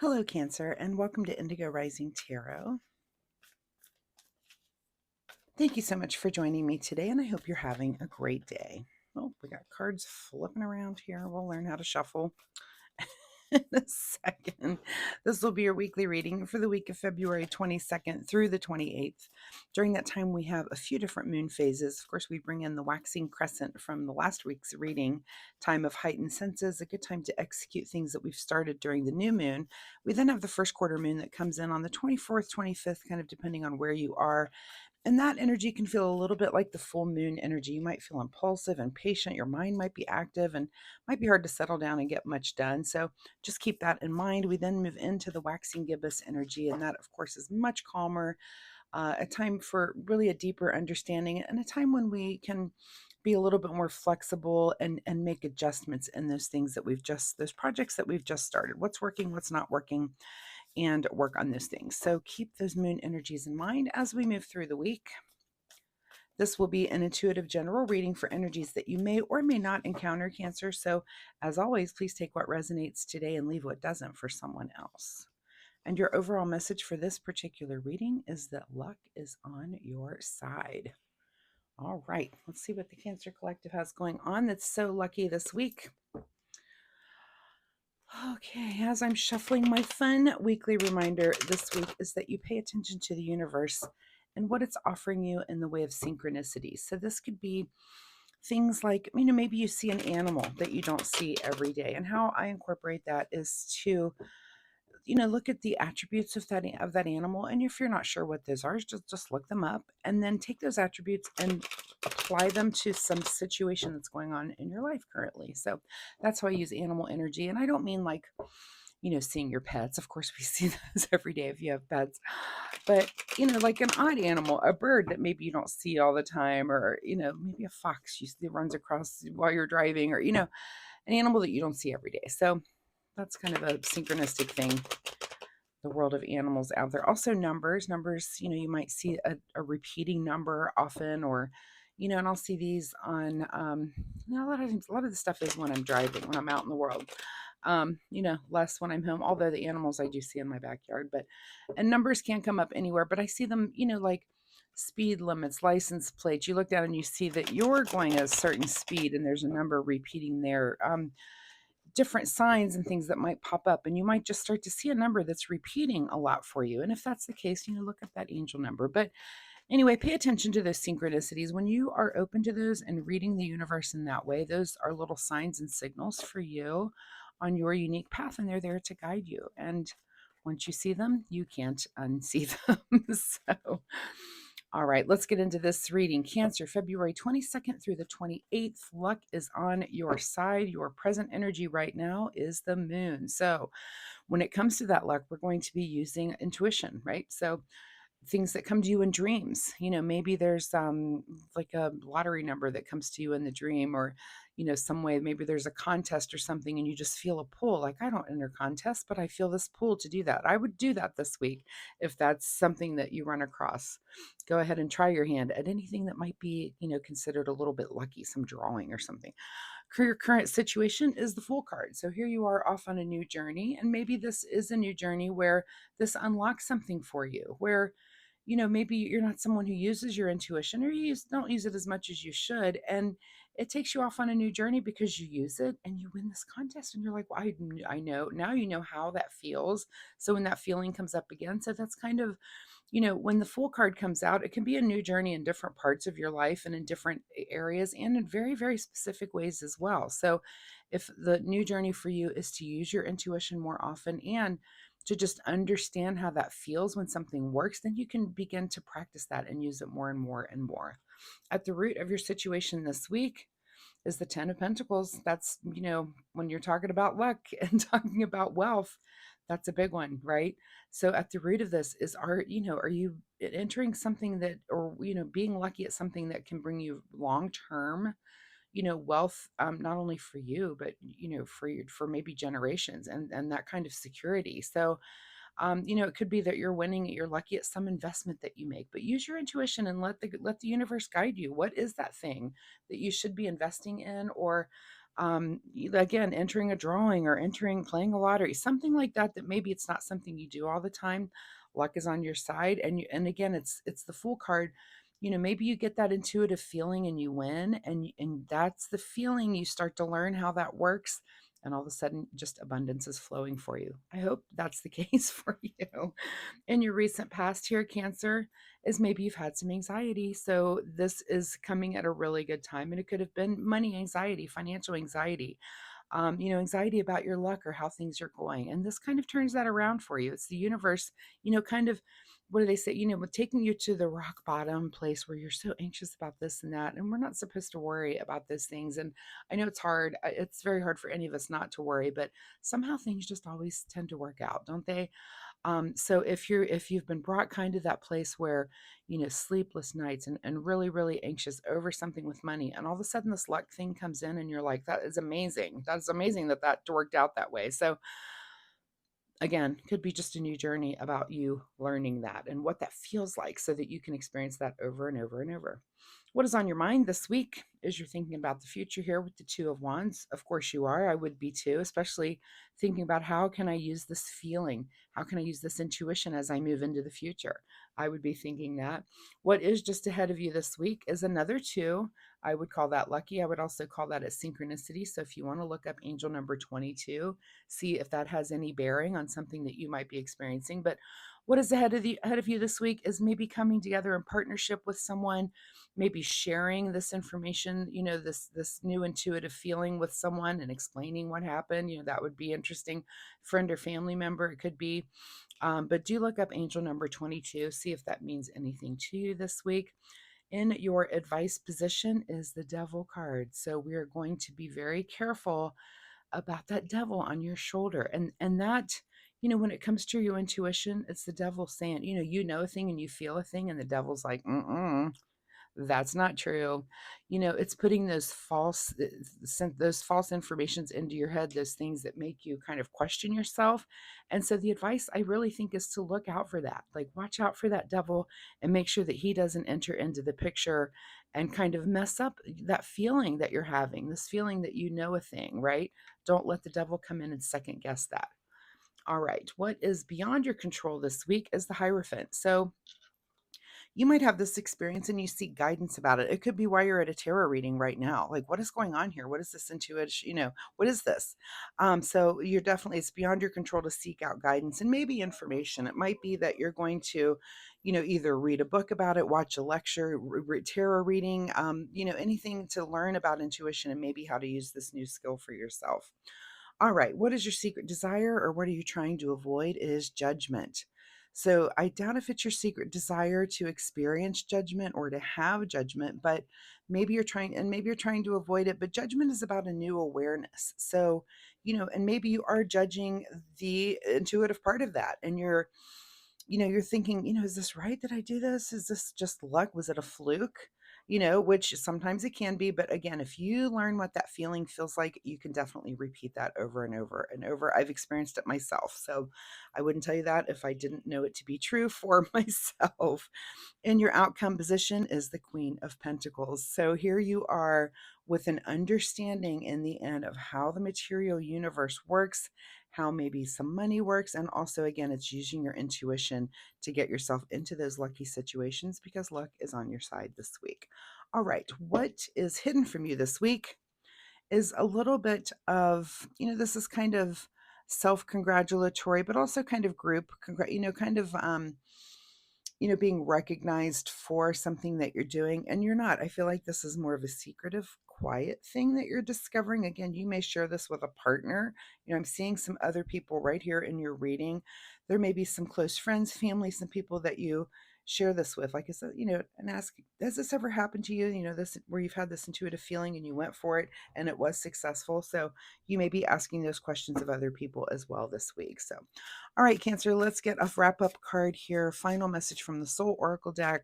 Hello, Cancer, and welcome to Indigo Rising Tarot. Thank you so much for joining me today, and I hope you're having a great day. Oh, we got cards flipping around here. We'll learn how to shuffle in a second. This will be your weekly reading for the week of February 22nd through the 28th. During that time, we have a few different moon phases. Of course, we bring in the waxing crescent from the last week's reading, time of heightened senses, a good time to execute things that we've started during the new moon. We then have the first quarter moon that comes in on the 24th, 25th, kind of depending on where you are. And that energy can feel a little bit like the full moon energy. You might feel impulsive and patient. Your mind might be active and might be hard to settle down and get much done. So just keep that in mind. We then move into the waxing gibbous energy, and that, of course, is much calmer, a time for really a deeper understanding, and a time when we can be a little bit more flexible and make adjustments in those things that those projects that we've just started. What's working, what's not working, and work on those things. So keep those moon energies in mind as we move through the week. This will be an intuitive general reading for energies that you may or may not encounter, Cancer. So, as always, please take what resonates today and leave what doesn't for someone else. And your overall message for this particular reading is that luck is on your side. All right, let's see what the Cancer Collective has going on that's so lucky this week. Okay, as I'm shuffling, my fun weekly reminder this week is that you pay attention to the universe and what it's offering you in the way of synchronicity. So this could be things like, maybe you see an animal that you don't see every day. And how I incorporate that is to look at the attributes of that animal, and if you're not sure what those are, just look them up and then take those attributes and apply them to some situation that's going on in your life currently. So that's how I use animal energy. And I don't mean like seeing your pets. Of course, we see those every day if you have pets. But, like an odd animal, a bird that maybe you don't see all the time, or, maybe a fox you see runs across while you're driving, or, an animal that you don't see every day. So that's kind of a synchronistic thing, the world of animals out there. Also numbers, you might see a repeating number often, or, and I'll see these on, a lot of times, a lot of the stuff is when I'm driving, when I'm out in the world. Less when I'm home, although the animals I do see in my backyard, and numbers can come up anywhere, but I see them, like speed limits, license plates. You look down and you see that you're going at a certain speed and there's a number repeating there. Different signs and things that might pop up, and you might just start to see a number that's repeating a lot for you. And if that's the case, look up that angel number. But anyway, pay attention to those synchronicities. When you are open to those and reading the universe in that way, those are little signs and signals for you on your unique path, and they're there to guide you. And once you see them, you can't unsee them. So, all right, let's get into this reading. Cancer, February 22nd through the 28th. Luck is on your side. Your present energy right now is the moon. So, when it comes to that luck, we're going to be using intuition, right? So, things that come to you in dreams, maybe there's like a lottery number that comes to you in the dream, or some way, maybe there's a contest or something and you just feel a pull, like, I don't enter contests, but I feel this pull to do that. I would do that this week. If that's something that you run across, go ahead and try your hand at anything that might be considered a little bit lucky, some drawing or something. Your current situation is the Fool card. So here you are off on a new journey, and maybe this is a new journey where this unlocks something for you, where maybe you're not someone who uses your intuition, or don't use it as much as you should. And it takes you off on a new journey because you use it and you win this contest. And you're like, well, I know now, how that feels. So when that feeling comes up again, so that's kind of, when the Fool card comes out, it can be a new journey in different parts of your life and in different areas and in very, very specific ways as well. So if the new journey for you is to use your intuition more often and to just understand how that feels when something works, then you can begin to practice that and use it more and more and more. At the root of your situation this week is the 10 of Pentacles. That's, when you're talking about luck and talking about wealth, that's a big one, right? So at the root of this is, are you entering something that, or, being lucky at something that can bring you long-term, wealth, not only for you, but, for maybe generations, and that kind of security. So, it could be that you're winning, you're lucky at some investment that you make, but use your intuition and let the universe guide you. What is that thing that you should be investing in, or Again, entering a drawing or playing a lottery, something like that, that maybe it's not something you do all the time. Luck is on your side. And again, it's the Fool card. Maybe you get that intuitive feeling and you win, and that's the feeling. You start to learn how that works, and all of a sudden just abundance is flowing for you. I hope that's the case for you. In your recent past here, Cancer, is maybe you've had some anxiety. So this is coming at a really good time. And it could have been money anxiety, financial anxiety, anxiety about your luck or how things are going. And this kind of turns that around for you. It's the universe, kind of, what do they say? With taking you to the rock bottom place where you're so anxious about this and that. And we're not supposed to worry about those things. And I know it's hard. It's very hard for any of us not to worry, but somehow things just always tend to work out, don't they? So if you've been brought kind of that place where, sleepless nights and really, really anxious over something with money, and all of a sudden this luck thing comes in and you're like, that is amazing. That's amazing that worked out that way. So again, could be just a new journey about you learning that and what that feels like so that you can experience that over and over and over. What is on your mind this week as you're thinking about the future here with the Two of Wands? Of course you are. I would be too, especially thinking about how can I use this feeling? How can I use this intuition as I move into the future? I would be thinking that. What is just ahead of you this week is another two. I would call that lucky. I would also call that a synchronicity. So if you want to look up angel number 22, see if that has any bearing on something that you might be experiencing. But what is ahead of you this week is maybe coming together in partnership with someone, maybe sharing this information, this new intuitive feeling with someone and explaining what happened. That would be interesting. Friend or family member, it could be. But do look up angel number 22, see if that means anything to you this week. In your advice position is the devil card. So we are going to be very careful about that devil on your shoulder. And that, when it comes to your intuition, it's the devil saying, you know a thing and you feel a thing, and the devil's like, that's not true. It's putting those false informations into your head, those things that make you kind of question yourself. And so the advice I really think is to look out for that. Like, watch out for that devil and make sure that he doesn't enter into the picture and kind of mess up that feeling that you're having, this feeling that you know a thing, right? Don't let the devil come in and second guess that. All right. What is beyond your control this week is the Hierophant. So you might have this experience and you seek guidance about it. It could be why you're at a tarot reading right now. Like, what is going on here? What is this intuition? What is this? So you're definitely, it's beyond your control to seek out guidance and maybe information. It might be that you're going to, either read a book about it, watch a lecture, tarot reading, anything to learn about intuition and maybe how to use this new skill for yourself. All right. What is your secret desire, or what are you trying to avoid? It is judgment. So I doubt if it's your secret desire to experience judgment or to have judgment, but maybe you're trying to avoid it. But judgment is about a new awareness. So, and maybe you are judging the intuitive part of that, and you're thinking, is this right that I do this? Is this just luck? Was it a fluke? Which sometimes it can be. But again, if you learn what that feeling feels like, you can definitely repeat that over and over and over. I've experienced it myself. So I wouldn't tell you that if I didn't know it to be true for myself. And your outcome position is the Queen of Pentacles. So here you are with an understanding in the end of how the material universe works, how maybe some money works. And also, again, it's using your intuition to get yourself into those lucky situations because luck is on your side this week. All right, what is hidden from you this week is a little bit of, this is kind of self-congratulatory, but also kind of kind of being recognized for something that you're doing and you're not. I feel like this is more of a secretive, quiet thing that you're discovering. Again, you may share this with a partner. I'm seeing some other people right here in your reading. There may be some close friends, family, some people that you share this with. Like I said, and ask, has this ever happened to you? This where you've had this intuitive feeling and you went for it and it was successful. So you may be asking those questions of other people as well this week. So all right, Cancer, let's get a wrap-up card here. Final message from the Soul Oracle deck.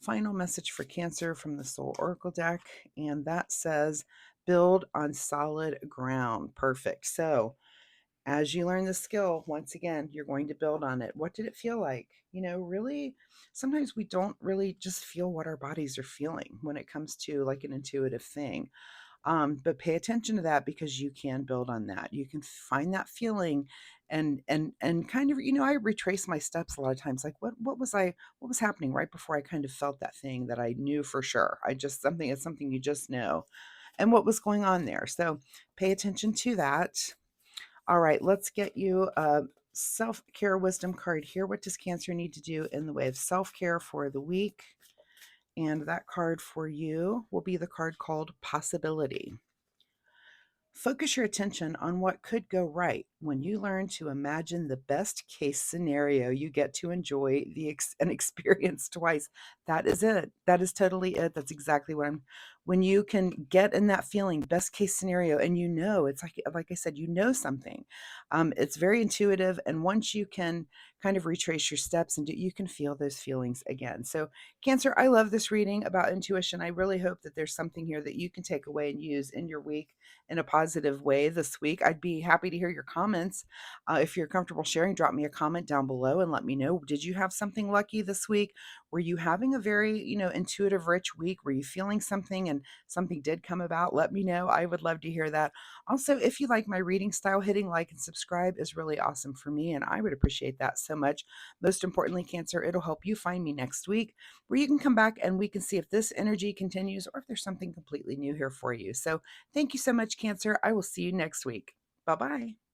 Final message for Cancer from the Soul Oracle deck. And that says, build on solid ground. Perfect. So as you learn the skill, once again, you're going to build on it. What did it feel like? Really, sometimes we don't really just feel what our bodies are feeling when it comes to like an intuitive thing. But pay attention to that because you can build on that. You can find that feeling and kind of, I retrace my steps a lot of times. Like what was happening right before I kind of felt that thing that I knew for sure. It's something you just know. And what was going on there. So pay attention to that. All right, let's get you a self care wisdom card here. What does Cancer need to do in the way of self care for the week? And that card for you will be the card called Possibility. Focus your attention on what could go right. When you learn to imagine the best case scenario, you get to enjoy an experience twice. That is it. That is totally it. That's exactly what I'm. When you can get in that feeling, best case scenario, and it's like I said, something. It's very intuitive, and once you can kind of retrace your steps you can feel those feelings again. So, Cancer, I love this reading about intuition. I really hope that there's something here that you can take away and use in your week in a positive way this week. I'd be happy to hear your comments. If you're comfortable sharing, drop me a comment down below and let me know. Did you have something lucky this week? Were you having a very, intuitive, rich week? Were you feeling something and something did come about? Let me know. I would love to hear that. Also, if you like my reading style, hitting like and subscribe is really awesome for me, and I would appreciate that so much. Most importantly, Cancer, it'll help you find me next week where you can come back and we can see if this energy continues or if there's something completely new here for you. So thank you so much, Cancer. I will see you next week. Bye bye.